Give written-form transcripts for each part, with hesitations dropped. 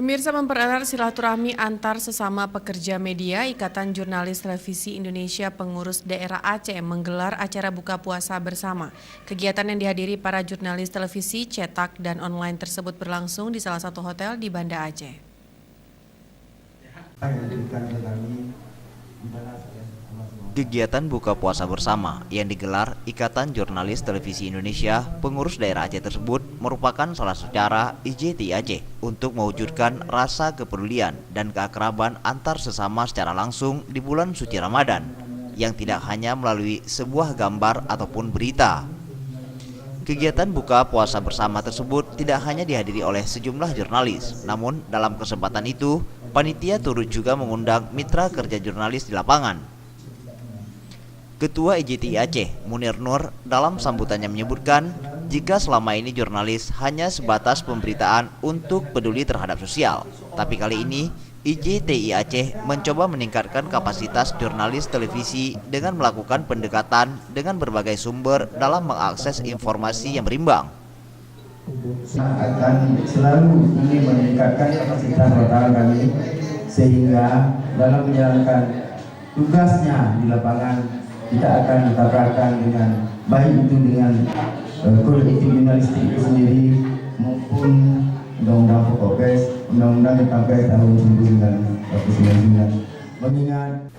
Pemirsa, mempererat silaturahmi antar sesama pekerja media, Ikatan Jurnalis Televisi Indonesia Pengurus Daerah Aceh menggelar acara buka puasa bersama. Kegiatan yang dihadiri para jurnalis televisi, cetak, dan online tersebut berlangsung di salah satu hotel di Banda Aceh. Kegiatan buka puasa bersama yang digelar Ikatan Jurnalis Televisi Indonesia Pengurus Daerah Aceh tersebut merupakan salah satu cara IJTI Aceh untuk mewujudkan rasa kepedulian dan keakraban antar sesama secara langsung di bulan suci Ramadan, yang tidak hanya melalui sebuah gambar ataupun berita. Kegiatan buka puasa bersama tersebut tidak hanya dihadiri oleh sejumlah jurnalis, namun dalam kesempatan itu, panitia turut juga mengundang mitra kerja jurnalis di lapangan. Ketua IJTI Aceh, Munir Nur, dalam sambutannya menyebutkan, jika selama ini jurnalis hanya sebatas pemberitaan untuk peduli terhadap sosial, tapi kali ini IJTI Aceh mencoba meningkatkan kapasitas jurnalis televisi dengan melakukan pendekatan dengan berbagai sumber dalam mengakses informasi yang berimbang. Akan selalu ingin meningkatkan kapasitas wartawan kami sehingga dalam menjalankan tugasnya di lapangan kita akan ditabrakkan dengan baik itu dengan kode etik jurnalistik itu sendiri maupun undang-undang pokok pers, undang-undang yang sampai tahun 1999. Mengingat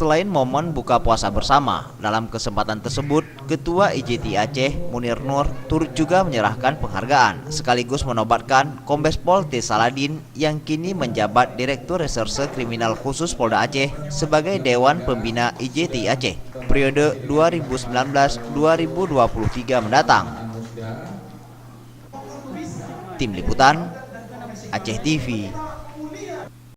Selain momen buka puasa bersama, dalam kesempatan tersebut, Ketua IJTI Aceh, Munir Nur, turut juga menyerahkan penghargaan, sekaligus menobatkan Kombes Pol T. Saladin yang kini menjabat Direktur Reserse Kriminal Khusus Polda Aceh sebagai Dewan Pembina IJTI Aceh, periode 2019-2023 mendatang. Tim Liputan, Aceh TV.